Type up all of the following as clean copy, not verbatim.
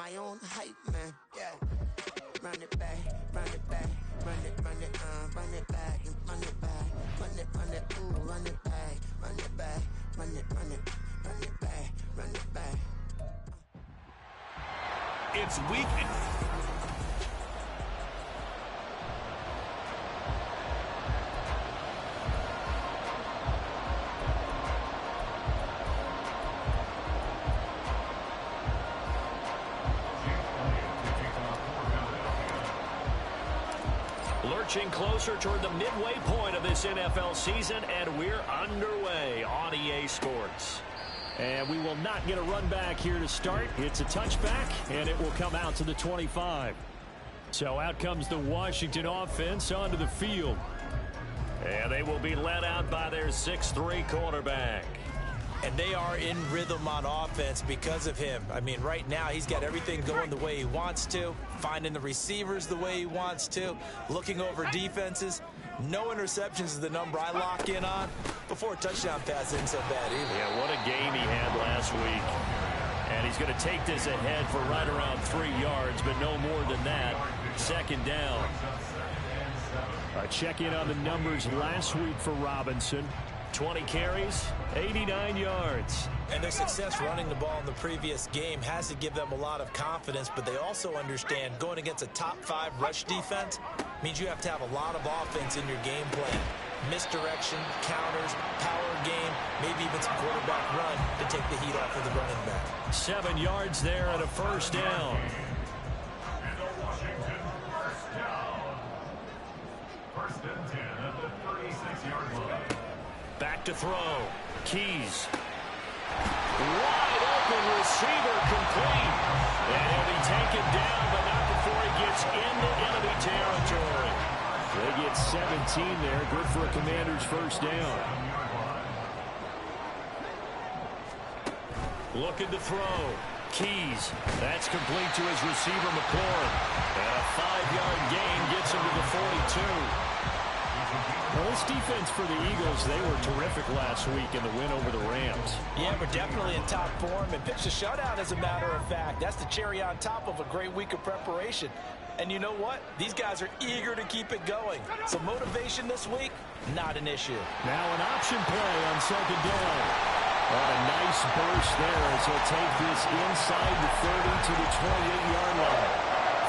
my own hype, man. Yeah. Run it back, run it back, run it back, and run it back, run it, ooh, run it back, run it back, run it back, run it back. It's week. Lurching closer toward the midway point of this NFL season, and we're underway on EA Sports. And we will not get a run back here to start. It's a touchback, and it will come out to the 25. So out comes the Washington offense onto the field. And they will be led out by their 6'3" quarterback. And they are in rhythm on offense because of him. I mean, right now he's got everything going the way he wants to, finding the receivers the way he wants to, looking over defenses. No interceptions is the number I lock in on. Before a touchdown pass isn't so bad either. Yeah, what a game he had last week. And he's going to take this ahead for right around 3 yards, but no more than that. Second down. A check-in on the numbers last week for Robinson. 20 carries, 89 yards. And their success running the ball in the previous game has to give them a lot of confidence, but they also understand going against a top 5 rush defense means you have to have a lot of offense in your game plan. Misdirection, counters, power game, maybe even some quarterback run to take the heat off of the running back. 7 yards there and a first down. First and 10 at the 36-yard line. Back to throw. Keys. Wide open receiver complete. And he'll be taken down, but not before he gets into enemy territory. They get 17 there. Good for a Commander's first down. Looking to throw. Keys. That's complete to his receiver, McLaurin. And a 5-yard gain gets him to the 42. Well, this defense for the Eagles, they were terrific last week in the win over the Rams. Yeah, we're definitely in top form and pitched a shutout, as a matter of fact. That's the cherry on top of a great week of preparation. And you know what? These guys are eager to keep it going. So motivation this week, not an issue. Now an option play on second down. Oh, a nice burst there as he'll take this inside the 30 to the 28-yard line.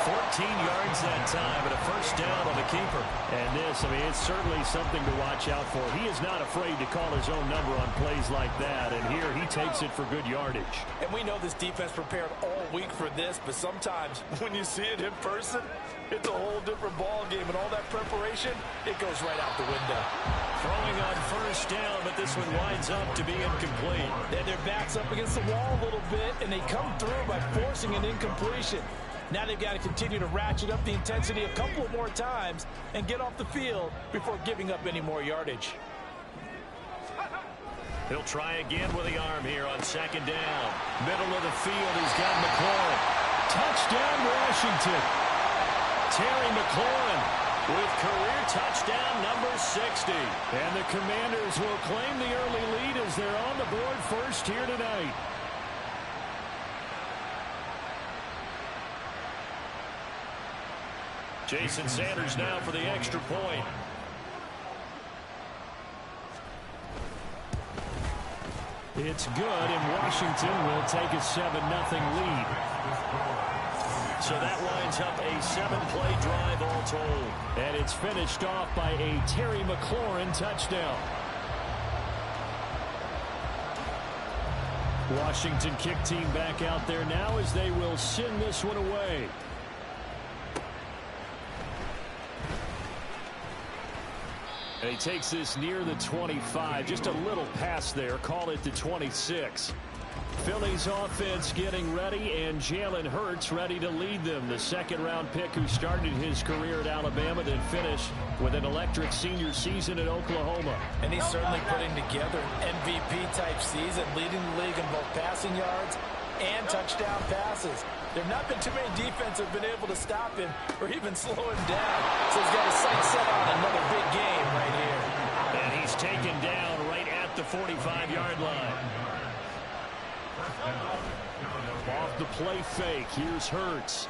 14 yards that time, and a first down on the keeper. And this, I mean, it's certainly something to watch out for. He is not afraid to call his own number on plays like that, and here he takes it for good yardage. And we know this defense prepared all week for this, but sometimes when you see it in person, it's a whole different ball game, and all that preparation, it goes right out the window. Throwing on first down, but this one winds up to be incomplete. Then their back's up against the wall a little bit, and they come through by forcing an incompletion. Now they've got to continue to ratchet up the intensity a couple of more times and get off the field before giving up any more yardage. He'll try again with the arm here on second down. Middle of the field, he's got McLaurin. Touchdown, Washington. Terry McLaurin with career touchdown number 60. And the Commanders will claim the early lead as they're on the board first here tonight. Jason Sanders now for the extra point. It's good, and Washington will take a 7-0 lead. So that winds up a 7-play drive all told. And it's finished off by a Terry McLaurin touchdown. Washington kick team back out there now as they will send this one away. And he takes this near the 25. Just a little pass there. Call it the 26. Philly's offense getting ready, and Jalen Hurts ready to lead them. The second-round pick who started his career at Alabama and finished with an electric senior season at Oklahoma. And he's certainly putting together an MVP-type season, leading the league in both passing yards and touchdown passes. There have not been too many defenses have been able to stop him or even slow him down. So he's got his sights set on another big game right here. And he's taken down right at the 45-yard line. Off the play fake, here's Hurts.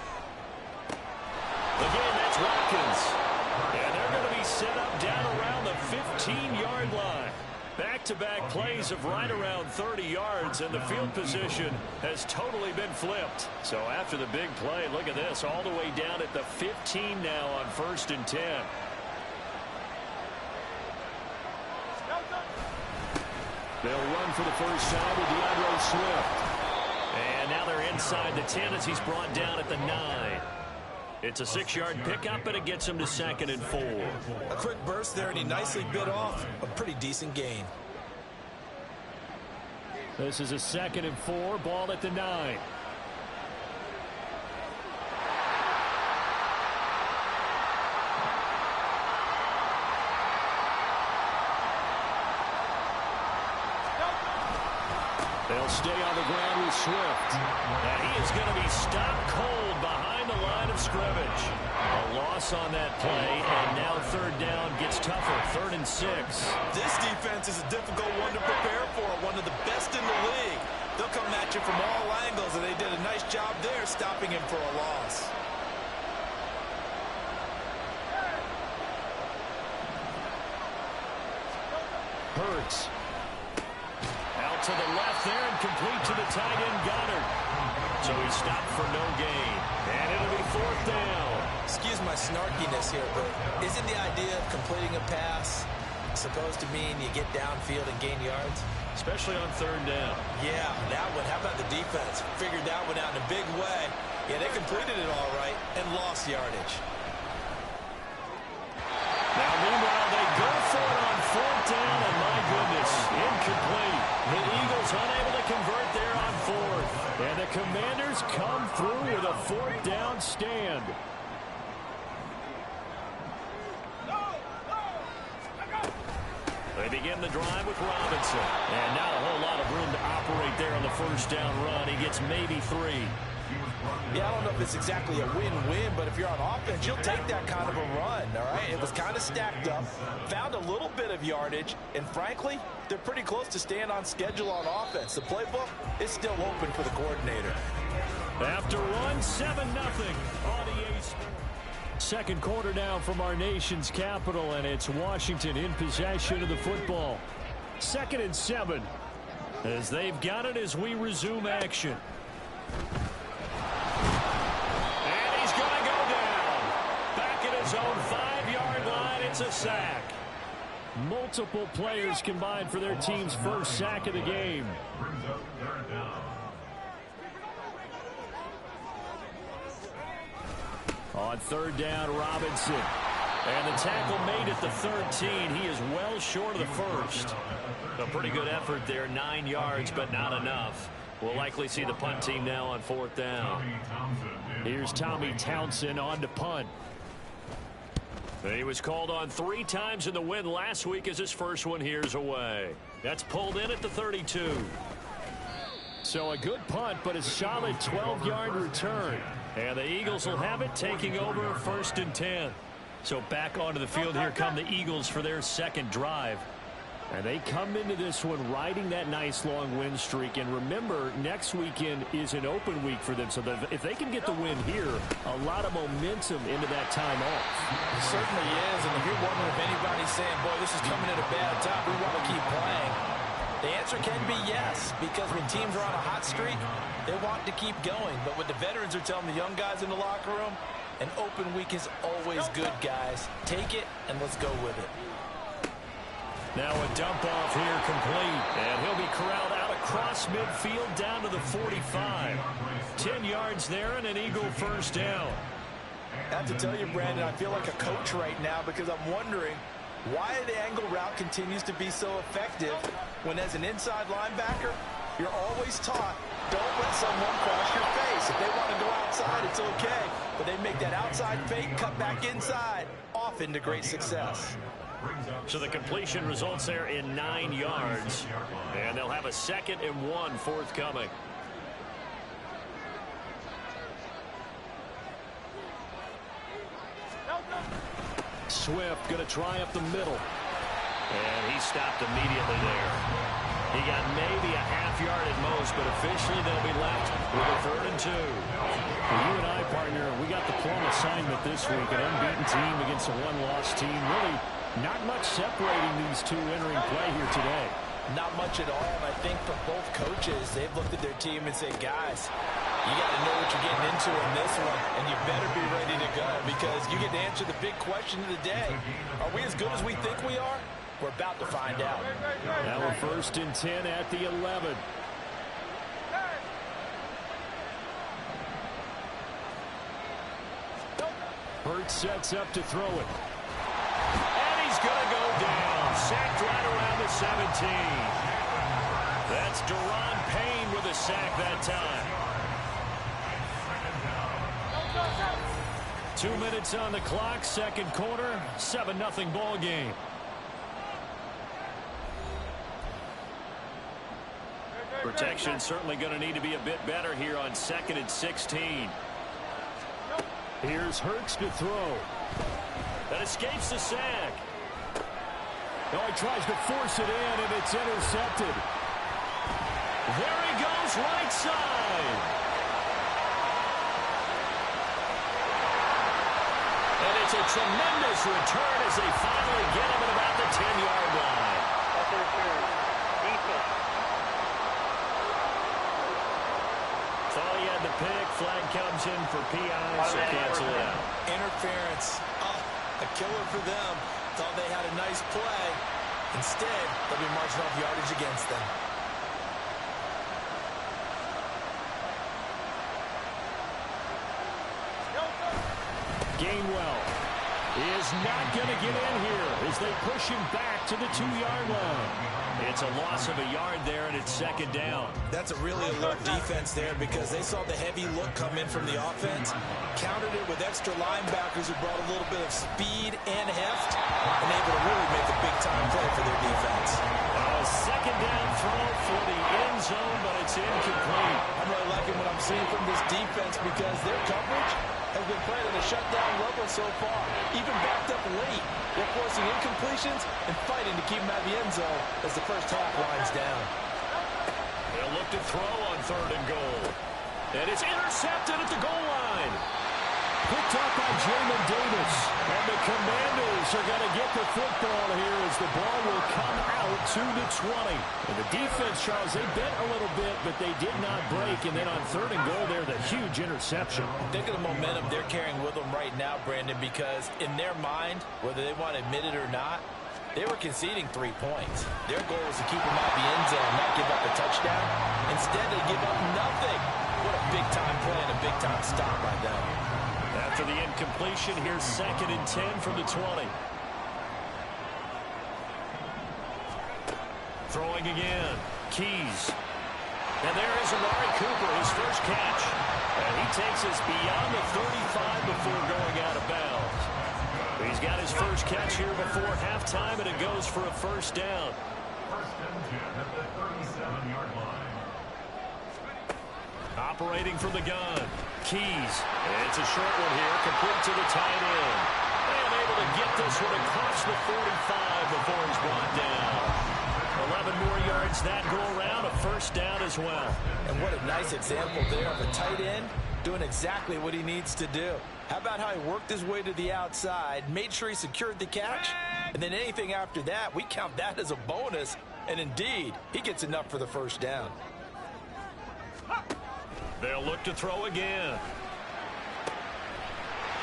Again, that's Watkins. And they're going to be set up down around the 15-yard line. Back-to-back plays of right around 30 yards, and the field position has totally been flipped. So after the big play, look at this, all the way down at the 15 now on 1st and 10. They'll run for the first time with DeAndre Swift. And now they're inside the 10 as he's brought down at the 9. It's a 6-yard pickup, and it gets him to 2nd and 4. A quick burst there, and he nicely bit off a pretty decent gain. This is a 2nd and 4, ball at the 9. They'll stay on the ground with Swift. And he is going to be stopped cold behind the line of scrimmage. A loss on that play, and now 3rd down gets tougher. 3rd and 6. This defense is a difficult one to prepare for, one of the best in the league. They'll come at you from all angles, and they did a nice job there stopping him for a loss. Hurts. Out to the left there and complete to the tight end Goddard. So he's stopped for no gain. And it'll be 4th down. Excuse my snarkiness here, but isn't the idea of completing a pass supposed to mean you get downfield and gain yards? Especially on 3rd down. Yeah, that one. How about the defense? Figured that one out in a big way. Yeah, they completed it all right and lost yardage. Now, meanwhile, they go for it on 4th down, and my goodness, incomplete. The Eagles unable to convert there on 4th. And the Commanders come through with a 4th down stand. They begin the drive with Robinson. And not a whole lot of room to operate there on the 1st down run. He gets maybe 3. Yeah, I don't know if it's exactly a win-win, but if you're on offense, you'll take that kind of a run, all right? It was kind of stacked up, found a little bit of yardage, and frankly, they're pretty close to staying on schedule on offense. The playbook is still open for the coordinator. After one, 7-0 on EA Sports. Second quarter now from our nation's capital, and it's Washington in possession of the football. 2nd and 7 as they've got it as we resume action. And he's going to go down. Back at his own 5-yard line, it's a sack. Multiple players combined for their team's first sack of the game. On 3rd down, Robinson. And the tackle made at the 13. He is well short of the 1st. A pretty good effort there, 9 yards, but not enough. We'll likely see the punt team now on 4th down. Here's Tommy Townsend on to punt. He was called on 3 times in the win last week as his first one here's away. That's pulled in at the 32. So a good punt, but a solid 12-yard return. And the Eagles will have it, taking over 1st and 10. So back onto the field, here come the Eagles for their 2nd drive. And they come into this one riding that nice long win streak. And remember, next weekend is an open week for them. So if they can get the win here, a lot of momentum into that time off. It certainly is. And if you're wondering if anybody's saying, boy, this is coming at a bad time, we want to keep playing, the answer can be yes. Because when teams are on a hot streak, they want to keep going. But what the veterans are telling the young guys in the locker room, an open week is always good, guys. Take it, and let's go with it. Now a dump off here complete. And he'll be corralled out across midfield down to the 45. 10 yards there and an Eagle 1st down. I have to tell you, Brandon, I feel like a coach right now because I'm wondering why the angle route continues to be so effective when as an inside linebacker, you're always taught, don't let someone cross your face. If they want to go outside, it's okay. But they make that outside fake, cut back inside, off into great success. So the completion results there in 9 yards. And they'll have a 2nd and 1 forthcoming. Swift going to try up the middle. And he stopped immediately there. He got maybe a half yard at most, but officially they'll be left with a 3rd and 2. Well, you and I, partner, we got the plum assignment this week. An unbeaten team against a one-loss team. Really not much separating these two entering play here today. Not much at all, and I think for both coaches, they've looked at their team and said, guys, you got to know what you're getting into in this one, and you better be ready to go because you get to answer the big question of the day. Are we as good as we think we are? We're about to find out. Now we're 1st and 10 at the 11. Hurts sets up to throw it. And he's going to go down. Sacked right around the 17. That's Deron Payne with a sack that time. 2 minutes on the clock, 2nd quarter, 7-0 ball game. Protection certainly going to need to be a bit better here on 2nd and 16. Here's Hurts to throw. That escapes the sack. Oh, he tries to force it in, and it's intercepted. There he goes, right side. And it's a tremendous return as they finally get him at about the 10-yard line. That's a return. Defense. That's all he had to pick. Flag comes in for PI, so cancel it out. Interference. Oh, a killer for them. Thought they had a nice play. Instead, they'll be marching off yardage against them. Gainwell is not going to get in here as they push him back to the 2-yard line. It's a loss of a yard there, and it's 2nd down. That's a really alert defense there because they saw the heavy look come in from the offense, countered it with extra linebackers who brought a little bit of speed and heft, and able to really make a big-time play for their defense. A 2nd down throw for the end zone, but it's incomplete. I'm really liking what I'm seeing from this defense because their coverage has been playing at a shutdown level so far. Even backed up late, they're forcing incompletions and fighting to keep them out of the end zone as the first half winds down. They'll look to throw on 3rd and goal. And it's intercepted at the goal line. Picked up by Jamin Davis. And the Commanders are going to get the football here as the ball will come out to the 20. And the defense, Charles, they bent a little bit, but they did not break. And then on 3rd and goal there, the huge interception. Think of the momentum they're carrying with them right now, Brandon, because in their mind, whether they want to admit it or not, they were conceding 3 points. Their goal was to keep them out the end zone, not give up a touchdown. Instead, they give up nothing. What a big-time play and a big-time stop by them. After the incompletion, here's 2nd and 10 from the 20. Throwing again. Keys. And there is Amari Cooper, his first catch. And he takes us beyond the 35 before going out of bounds. He's got his first catch here before halftime, and it goes for a 1st down. 1st and 10 at the 37-yard line. Operating from the gun. Keys. It's a short one here, complete to the tight end. And able to get this one across the 45 before he's brought down. 11 more yards that go around, a 1st down as well. And what a nice example there of a tight end doing exactly what he needs to do. How about how he worked his way to the outside, made sure he secured the catch, and then anything after that, we count that as a bonus. And indeed, he gets enough for the 1st down. They'll look to throw again.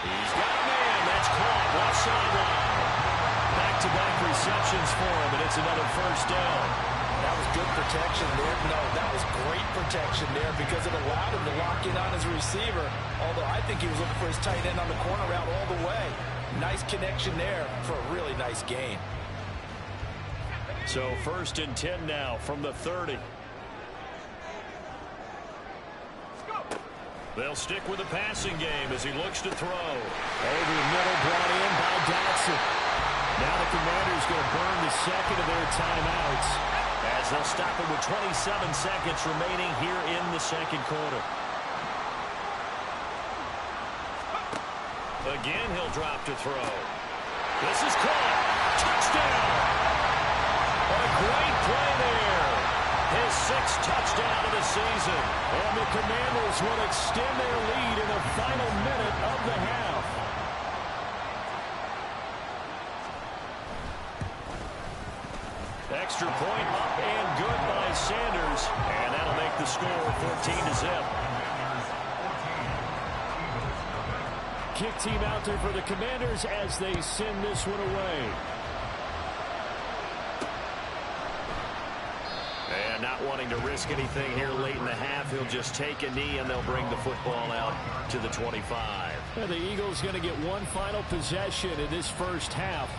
He's got a man. That's caught. Left sideline. Back-to-back receptions for him, and it's another 1st down. That was good protection there. No, that was great protection there because it allowed him to lock in on his receiver, although I think he was looking for his tight end on the corner route all the way. Nice connection there for a really nice gain. So 1st and 10 now from the 30. They'll stick with the passing game as he looks to throw. Over the middle, brought in by Dotson. Now the Commanders going to burn the 2nd of their timeouts as they'll stop it with 27 seconds remaining here in the 2nd quarter. Again, he'll drop to throw. This is caught. Touchdown! What a great play there. His 6th touchdown of the season. And the Commanders will extend their lead in the final minute of the half. Extra point up and good by Sanders. And that'll make the score 14-0. Kick team out there for the Commanders as they send this one away. And not wanting to risk anything here late in the half, he'll just take a knee and they'll bring the football out to the 25. And the Eagles going to get one final possession in this first half.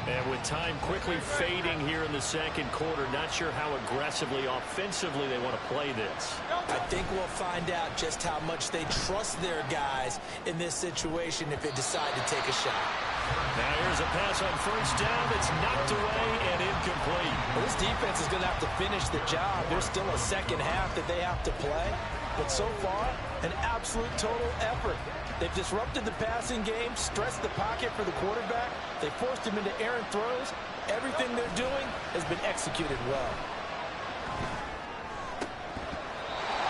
And with time quickly fading here in the second quarter, not sure how aggressively, offensively they want to play this. I think we'll find out just how much they trust their guys in this situation if they decide to take a shot. Now here's a pass on first down that's knocked away and incomplete. Well, this defense is going to have to finish the job. There's still a second half that they have to play. But so far, an absolute total effort. They've disrupted the passing game, stressed the pocket for the quarterback. They forced him into errant throws. Everything they're doing has been executed well.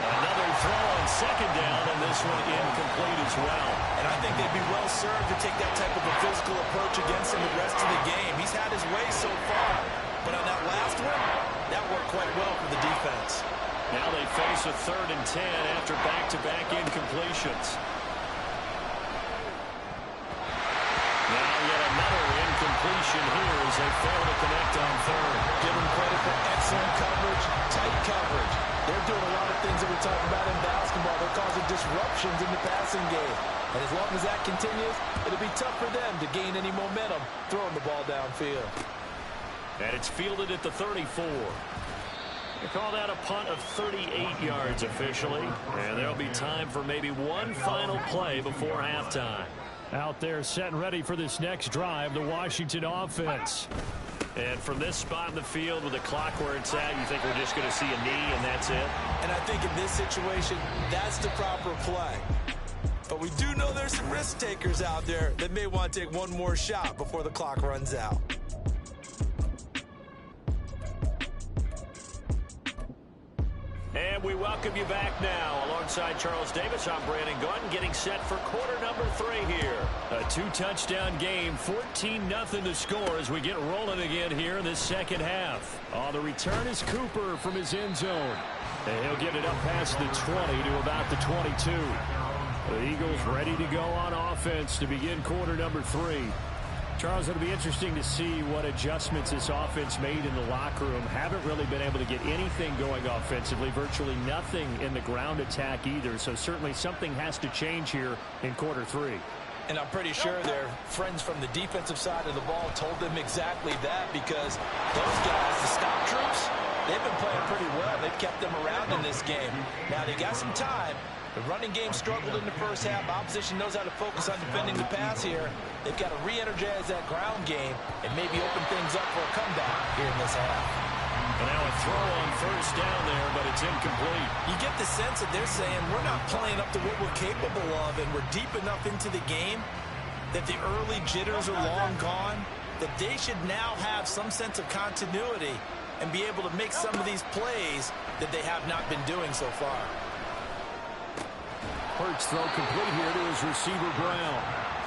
Another throw on second down, and this one incomplete as well. And I think they'd be well served to take that type of a physical approach against him the rest of the game. He's had his way so far, but on that last one, that worked quite well for the defense. Now they face a 3rd and 10 after back-to-back incompletions. Now yet another incompletion here as they fail to connect on 3rd. Give them credit for excellent coverage, tight coverage. They're doing a lot of things that we talk about in basketball. They're causing disruptions in the passing game. And as long as that continues, it'll be tough for them to gain any momentum throwing the ball downfield. And it's fielded at the 34. They call that a punt of 38 yards officially. And there'll be time for maybe one final play before halftime. Out there set and ready for this next drive, the Washington offense. And from this spot in the field with the clock where it's at, you think we're just going to see a knee and that's it? And I think in this situation, that's the proper play. But we do know there's some risk takers out there that may want to take one more shot before the clock runs out. And we welcome you back now. Alongside Charles Davis, I'm Brandon Gunn, getting set for quarter number 3 here. A 2-touchdown game, 14-0 to score as we get rolling again here in this second half. On the return is Cooper from his end zone. And he'll get it up past the 20 to about the 22. The Eagles ready to go on offense to begin quarter number 3. Charles, it'll be interesting to see what adjustments this offense made in the locker room. Haven't really been able to get anything going offensively, virtually nothing in the ground attack either. So certainly something has to change here in quarter 3. And I'm pretty sure their friends from the defensive side of the ball told them exactly that, because those guys, the stop troops, they've been playing pretty well. They've kept them around in this game. Now they got some time. The running game struggled in the first half. Opposition knows how to focus on defending the pass here. They've got to re-energize that ground game and maybe open things up for a comeback here in this half. And now a throw on first down there, but it's incomplete. You get the sense that they're saying we're not playing up to what we're capable of, and we're deep enough into the game that the early jitters are long gone, that they should now have some sense of continuity and be able to make some of these plays that they have not been doing so far. Hurts throw complete here to his receiver Brown.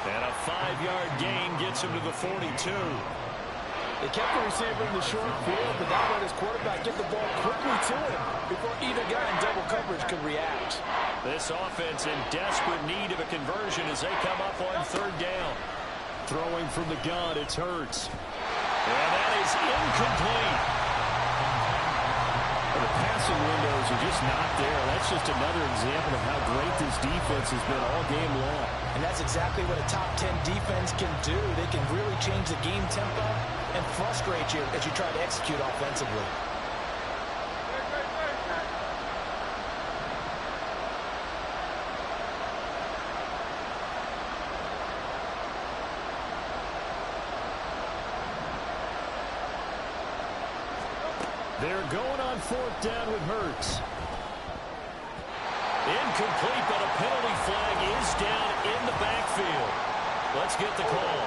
And a 5-yard gain gets him to the 42. They kept the receiver in the short field, but now let his quarterback get the ball quickly to him before either guy in double coverage could react. This offense in desperate need of a conversion as they come up on 3rd down. Throwing from the gun, it's Hurts. And that is incomplete. The passing windows are just not there. That's just another example of how great this defense has been all game long. And that's exactly what a top 10 defense can do. They can really change the game tempo and frustrate you as you try to execute offensively. They're going on 4th down with Hurts. Incomplete, but a penalty flag is down in the backfield. Let's get the call.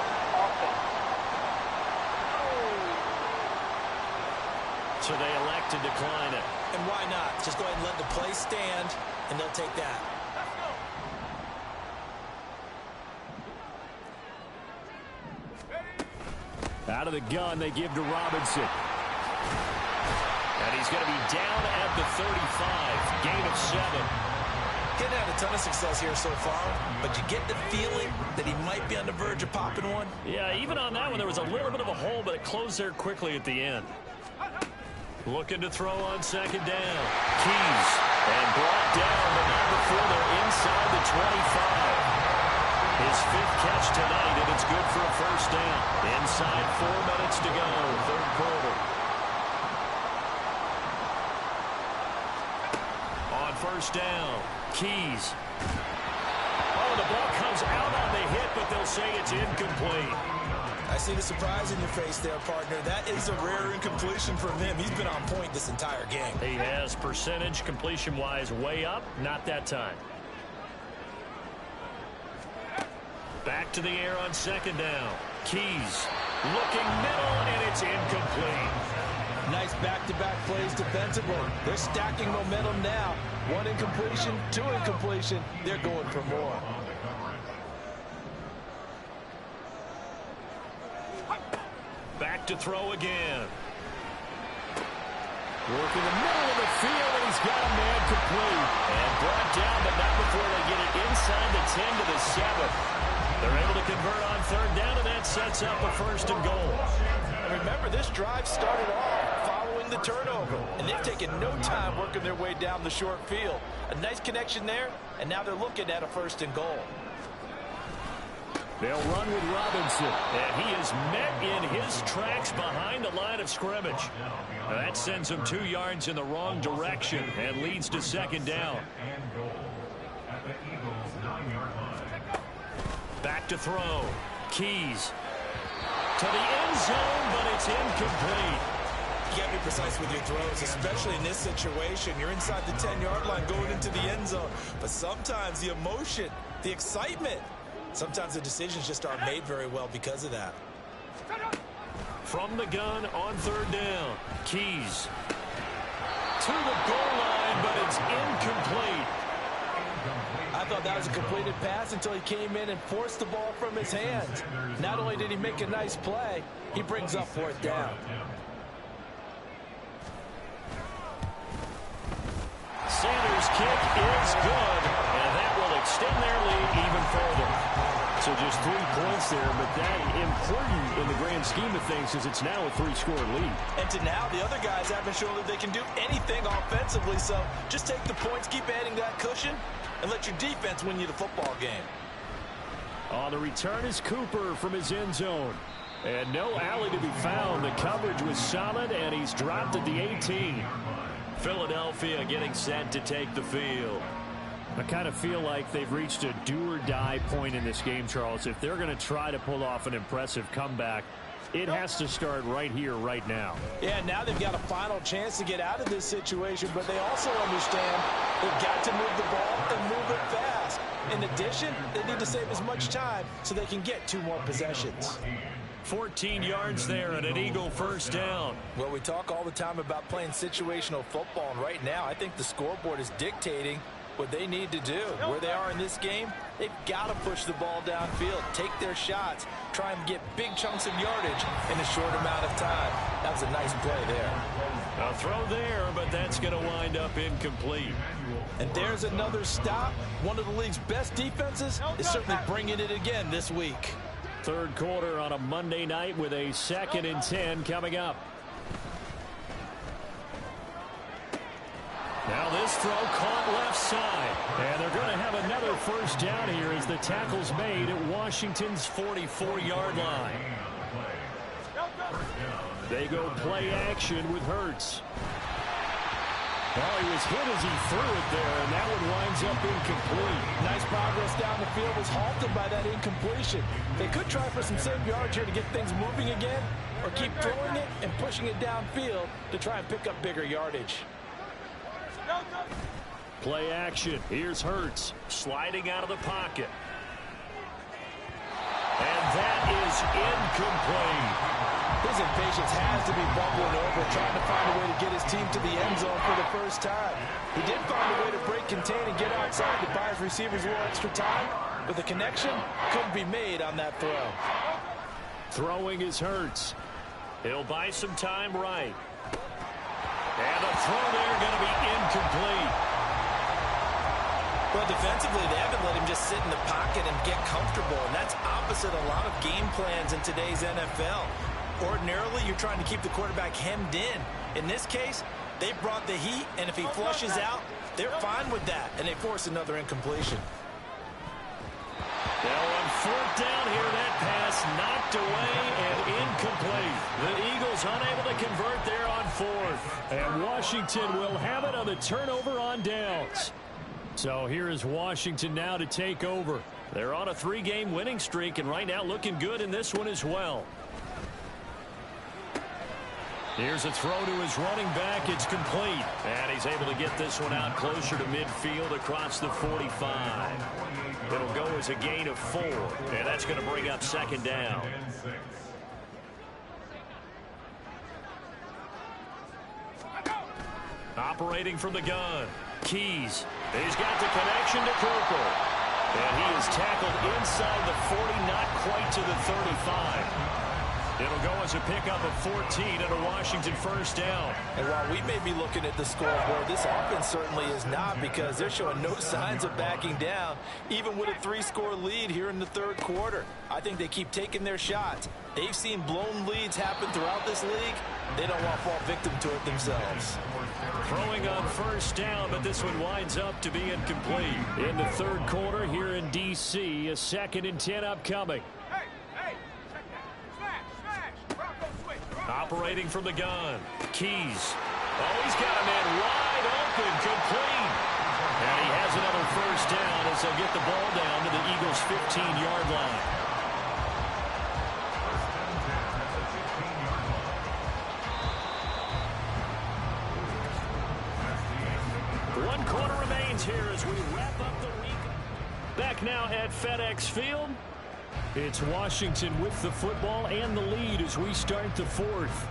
So they elect to decline it. And why not? Just go ahead and let the play stand, and they'll take that. Out of the gun, they give to Robinson. And he's going to be down at the 35. Gain of 7. Getting had a ton of success here so far, but you get the feeling that he might be on the verge of popping one. Yeah, even on that one, there was a little bit of a hole, but it closed there quickly at the end. Looking to throw on second down. Keys. And brought down, but not before they're inside the 25. His 5th catch tonight, and it's good for a first down. Inside 4 minutes to go, third quarter. On first down, Keys. Oh, the ball comes out on the hit, but they'll say it's incomplete. I see the surprise in your face there, partner. That is a rare incompletion from him. He's been on point this entire game. He has percentage completion-wise way up, not that time. Back to the air on second down. Keys looking middle, and it's incomplete. Nice back-to-back plays defensively. They're stacking momentum now. 1 incompletion, 2 incompletion. They're going for more. Back to throw again. Working the middle of the field, and he's got a man complete. And brought down, but not before they get it inside the 10 to the 7. They're able to convert on third down, and that sets up a first and goal. And remember, this drive started off following the turnover, and they've taken no time working their way down the short field. A nice connection there, and now they're looking at a first and goal. They'll run with Robinson, and he is met in his tracks behind the line of scrimmage. Now that sends him 2 yards in the wrong direction and leads to second down. Back to throw. Keys to the end zone, but it's incomplete. You got to be precise with your throws, especially in this situation. You're inside the 10-yard line going into the end zone. But sometimes the emotion, the excitement, sometimes the decisions just aren't made very well because of that. From the gun on third down. Keys to the goal line, but it's incomplete. I thought that was a completed pass until he came in and forced the ball from his hands. Not only did he make a nice play, he brings up 4th down. Sanders' kick is good, and that will extend their lead even further. So just 3 points there, but that important in the grand scheme of things because it's now a 3-score lead. And to now, the other guys haven't shown that they can do anything offensively, so just take the points, keep adding that cushion, and let your defense win you the football game. On the return is Cooper from his end zone. And no alley to be found. The coverage was solid, and he's dropped at the 18. Philadelphia getting set to take the field. I kind of feel like they've reached a do-or-die point in this game, Charles. If they're going to try to pull off an impressive comeback, it has to start right here, right now. Yeah, now they've got a final chance to get out of this situation, but they also understand they've got to move the ball and move it fast. In addition, they need to save as much time so they can get 2 more possessions. 14 yards there and an Eagle first down. Well, we talk all the time about playing situational football, and right now I think the scoreboard is dictating what they need to do. Where they are in this game, they've got to push the ball downfield, take their shots, try and get big chunks of yardage in a short amount of time. That was a nice play there. A throw there, but that's going to wind up incomplete. And there's another stop. One of the league's best defenses is certainly bringing it again this week. Third quarter on a Monday night with a 2nd and 10 coming up. Now this throw caught left side. And they're going to have another first down here as the tackle's made at Washington's 44-yard line. They go play action with Hurts. Oh, he was hit as he threw it there, and that one winds up incomplete. Nice progress down the field was halted by that incompletion. They could try for some save yards here to get things moving again, or keep throwing it and pushing it downfield to try and pick up bigger yardage. Play action. Here's Hurts sliding out of the pocket. And that is incomplete. His impatience has to be bubbling over, trying to find a way to get his team to the end zone for the first time. He did find a way to break contain and get outside to buy his receivers a little extra time, but the connection couldn't be made on that throw. Throwing is Hurts. He'll buy some time right. And the throw there going to be incomplete. Well, defensively, they haven't let him just sit in the pocket and get comfortable, and that's opposite a lot of game plans in today's NFL. Ordinarily, you're trying to keep the quarterback hemmed in. In this case, they brought the heat, and if he flushes out, they're fine with that, and they force another incompletion. Now on fourth down here, that pass knocked away and incomplete. The Eagles unable to convert there on fourth. And Washington will have it on the turnover on downs. So here is Washington now to take over. They're on a 3-game winning streak, and right now looking good in this one as well. Here's a throw to his running back. It's complete. And he's able to get this one out closer to midfield across the 45. It'll go as a gain of 4. And that's going to bring up second down. Operating from the gun. Keys. He's got the connection to Cooper. And he is tackled inside the 40, not quite to the 35. It'll go as a pickup of 14 and a Washington first down. And while we may be looking at the scoreboard, this offense certainly is not, because they're showing no signs of backing down, even with a 3-score lead here in the third quarter. I think they keep taking their shots. They've seen blown leads happen throughout this league. They don't want to fall victim to it themselves. Throwing on first down, but this one winds up to be incomplete. In the third quarter here in D.C., a 2nd and 10 upcoming. Operating from the gun. Keys. Oh, he's got a man wide open, complete. And he has another first down as they'll get the ball down to the Eagles' 15-yard line. One quarter remains here as we wrap up the week. Back now at FedEx Field. It's Washington with the football and the lead as we start the fourth.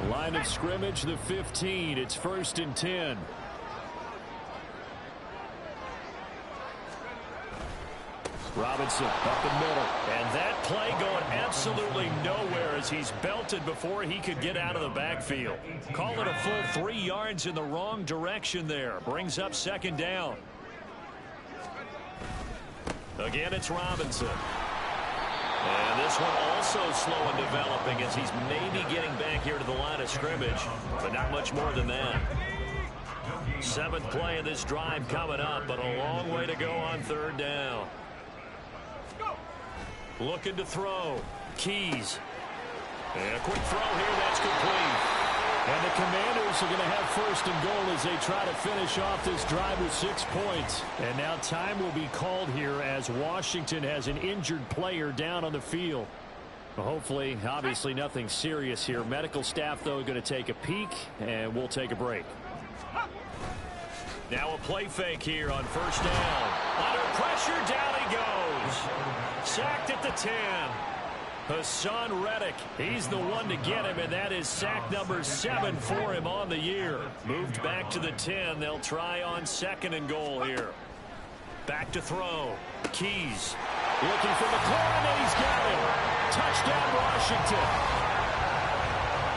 Line of scrimmage, the 15. It's 1st and 10. Robinson up the middle. And that play going absolutely nowhere as he's belted before he could get out of the backfield. Call it a full 3 yards in the wrong direction there. Brings up second down. Again, it's Robinson. And this one also slow in developing as he's maybe getting back here to the line of scrimmage, but not much more than that. 7th play of this drive coming up, but a long way to go on third down. Looking to throw. Keys. And a quick throw here, that's complete. And the Commanders are going to have 1st and goal as they try to finish off this drive with 6 points. And now time will be called here as Washington has an injured player down on the field. Well, hopefully, obviously nothing serious here. Medical staff, though, going to take a peek, and we'll take a break. Now a play fake here on first down. Under pressure, down he goes. Sacked at the 10. Hassan Reddick, he's the one to get him, and that is sack number 7 for him on the year. Moved back to the 10. They'll try on 2nd and goal here. Back to throw. Keys looking for McLaurin, and he's got him. Touchdown, Washington.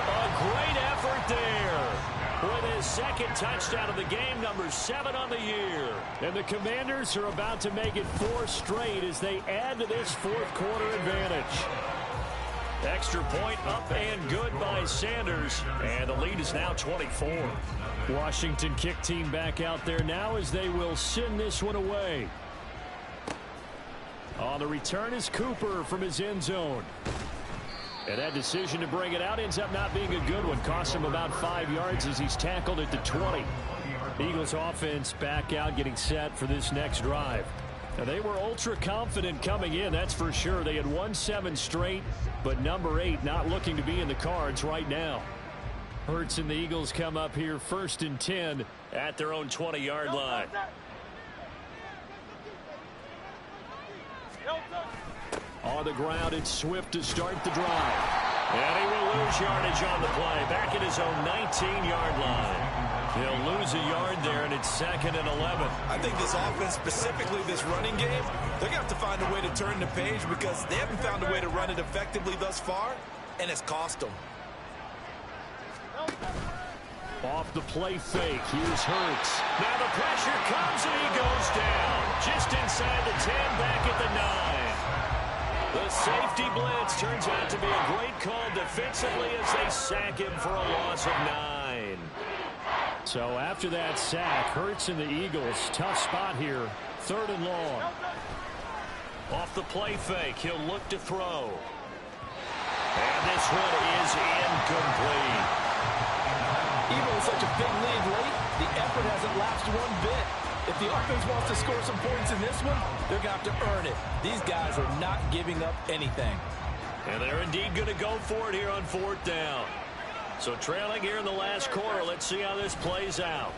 A great effort there. With his 2nd touchdown of the game, number 7 on the year. And the Commanders are about to make it 4 straight as they add to this 4th quarter advantage. Extra point up and good by Sanders. And the lead is now 24. Washington kick team back out there now as they will send this one away. On the return is Cooper from his end zone. And that decision to bring it out ends up not being a good one. Costs him about 5 yards as he's tackled at the 20. Eagles offense back out getting set for this next drive. Now, they were ultra confident coming in, that's for sure. They had won 7 straight, but number 8 not looking to be in the cards right now. Hurts and the Eagles come up here 1st and 10 at their own 20-yard line. On the ground, it's Swift to start the drive. And he will lose yardage on the play. Back at his own 19-yard line. He'll lose a yard there, and it's 2nd and 11. I think this offense, specifically this running game, they're going to have to find a way to turn the page because they haven't found a way to run it effectively thus far, and it's cost them. Off the play fake, here's Hurts. Now the pressure comes, and he goes down. Just inside the 10, back at the 9. The safety blitz turns out to be a great call defensively as they sack him for a loss of 9. So after that sack, Hurts and the Eagles, tough spot here, 3rd and long. Off the play fake, he'll look to throw. And this one is incomplete. Even with such a big lead late, the effort hasn't lapsed one bit. If the offense wants to score some points in this one, they're going to have to earn it. These guys are not giving up anything. And they're indeed going to go for it here on 4th down. So trailing here in the last quarter, let's see how this plays out.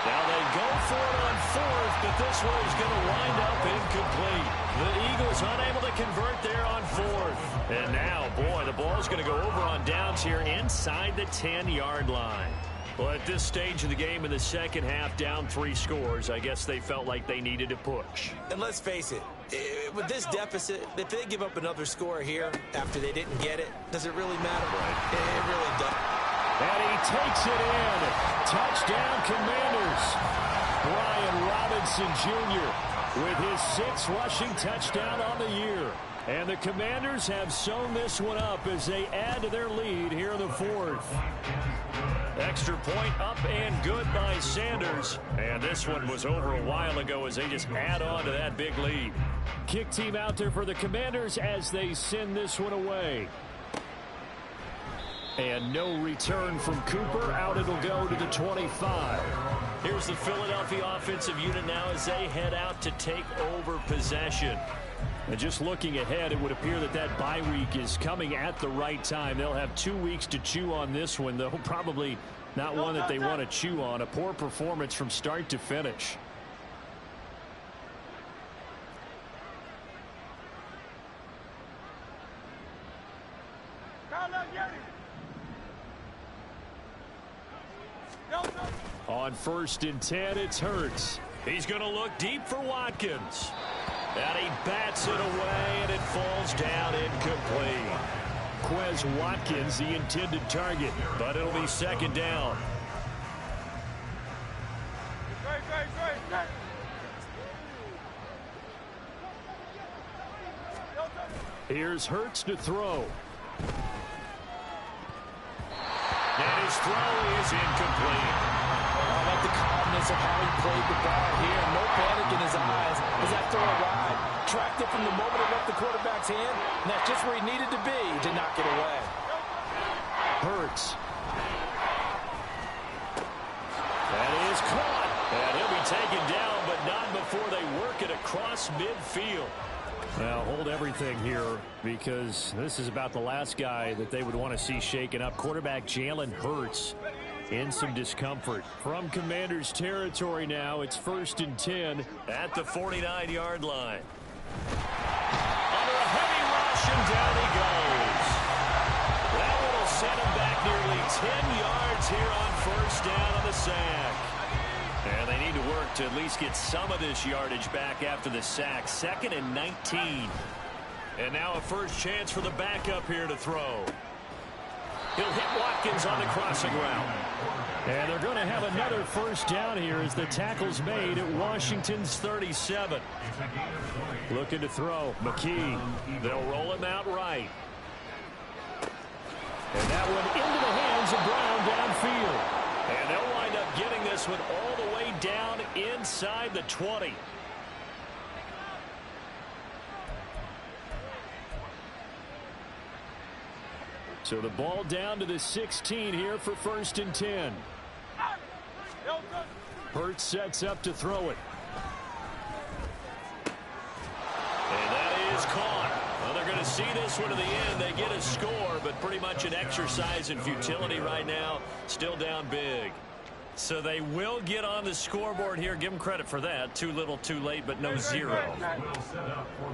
Now they go for it on 4th, but this one is going to wind up incomplete. The Eagles unable to convert there on 4th. And now, boy, the ball's going to go over on downs here inside the 10-yard line. Well, at this stage of the game in the second half, down 3 scores, I guess they felt like they needed to push. And let's face it, with this deficit, if they give up another score here after they didn't get it, does it really matter? Right. It really does. And he takes it in. Touchdown, Commanders. Brian Robinson Jr. with his 6th rushing touchdown on the year. And the Commanders have sewn this one up as they add to their lead here in the 4th. Extra point up and good by Sanders. And this one was over a while ago as they just add on to that big lead. Kick team out there for the Commanders as they send this one away. And no return from Cooper. Out it'll go to the 25. Here's the Philadelphia offensive unit now as they head out to take over possession. And just looking ahead, it would appear that that bye week is coming at the right time. They'll have 2 weeks to chew on this one, though probably not one that they want to chew on. A poor performance from start to finish. On 1st and 10, it's Hurts. He's going to look deep for Watkins. And he bats it away, and it falls down incomplete. Quez Watkins, the intended target, but it'll be 2nd down. Here's Hurts to throw. And his throw is incomplete. I like the calmness of how he played the ball here. No panic in his eyes as that throw arrived. Tracked it from the moment it left the quarterback's hand, and that's just where he needed to be to knock it away. Hurts. That is caught. And he'll be taken down, but not before they work it across midfield. Well, hold everything here because this is about the last guy that they would want to see shaken up. Quarterback Jalen Hurts in some discomfort. From Commanders territory now, it's 1st and 10 at the 49-yard line. Under a heavy rush, and down he goes. That one will set him back nearly 10 yards here on 1st down on the sack. And they need to work to at least get some of this yardage back after the sack. 2nd and 19. And now a first chance for the backup here to throw. He'll hit Watkins on the crossing route. And they're going to have another 1st down here as the tackle's made at Washington's 37. Looking to throw. McKee. They'll roll him out right. And that one into the hands of Brown downfield. And they'll wind up getting this one all the way down inside the 20. So the ball down to the 16 here for 1st and 10. Hurts sets up to throw it. And that is caught. Well, they're going to see this one to the end. They get a score, but pretty much an exercise in futility right now. Still down big. So they will get on the scoreboard here. Give them credit for that. Too little, too late, but no zero.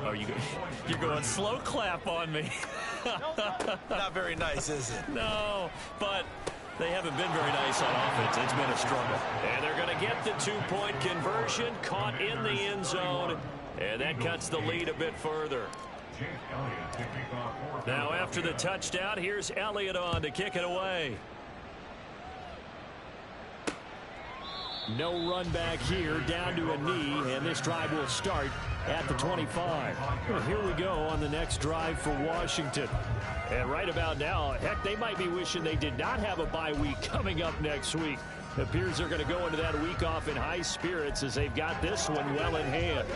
Oh, you're going slow clap on me. Not very nice, is it? No, but they haven't been very nice on offense. It's been a struggle. And they're going to get the two-point conversion, caught in the end zone, and that cuts the lead a bit further. Now after the touchdown, here's Elliott on to kick it away. No run back here, down to a knee, and this drive will start at the 25. Well, here we go on the next drive for Washington. And right about now, heck, they might be wishing they did not have a bye week coming up next week. It appears they're going to go into that week off in high spirits as they've got this one well in hand.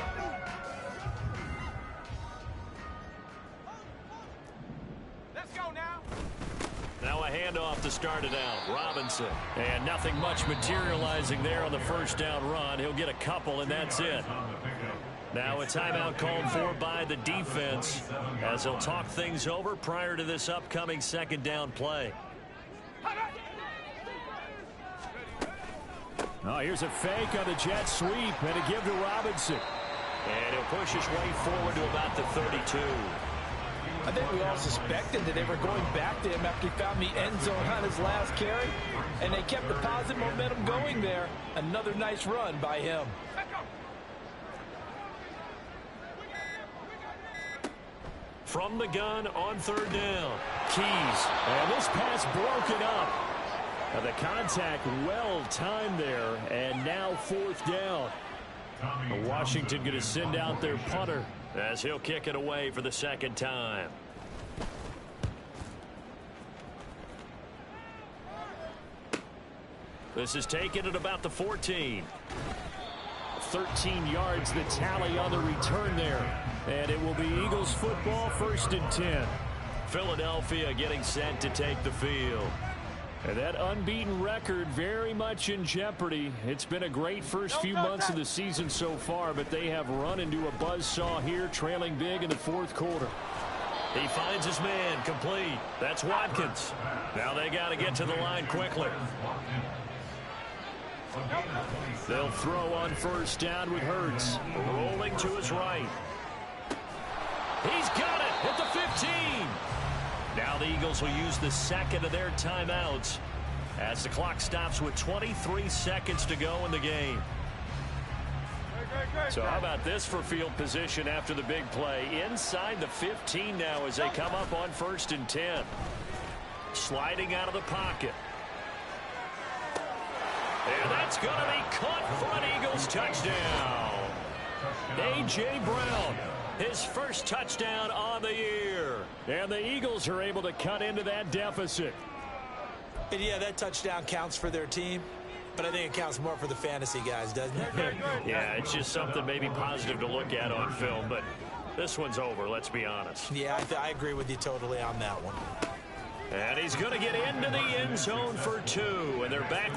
Now a handoff to start it out. Robinson. And nothing much materializing there on the first down run. He'll get a couple, and that's it. Now a timeout called for by the defense as they'll talk things over prior to this upcoming second down play. Oh, here's a fake on the jet sweep and a give to Robinson. And he'll push his way forward to about the 32. I think we all suspected that they were going back to him after he found the end zone on his last carry, and they kept the positive momentum going there. Another nice run by him. From the gun on third down. Keys. And this pass broken up. The contact well timed there, and now fourth down. Washington going to send out their punter as he'll kick it away for the second time. This is taken at about the 14. 13 yards the tally on the return there. And it will be Eagles football, 1st and 10. Philadelphia getting set to take the field. And that unbeaten record very much in jeopardy. It's been a great first few months of the season so far, but they have run into a buzzsaw here, trailing big in the fourth quarter. He finds his man, complete. That's Watkins. Now they got to get to the line quickly. They'll throw on first down with Hurts. Rolling to his right. He's got it at the 15. Now the Eagles will use the second of their timeouts as the clock stops with 23 seconds to go in the game. So how about this for field position after the big play? Inside the 15 now as they come up on 1st and 10. Sliding out of the pocket. And that's going to be caught for an Eagles touchdown. A.J. Brown, his first touchdown on the year. And the Eagles are able to cut into that deficit. And yeah, that touchdown counts for their team, but I think it counts more for the fantasy guys, doesn't it? Yeah, it's just something maybe positive to look at on film, but this one's over, let's be honest. Yeah, I agree with you totally on that one. And he's going to get into the end zone for 2, and they're back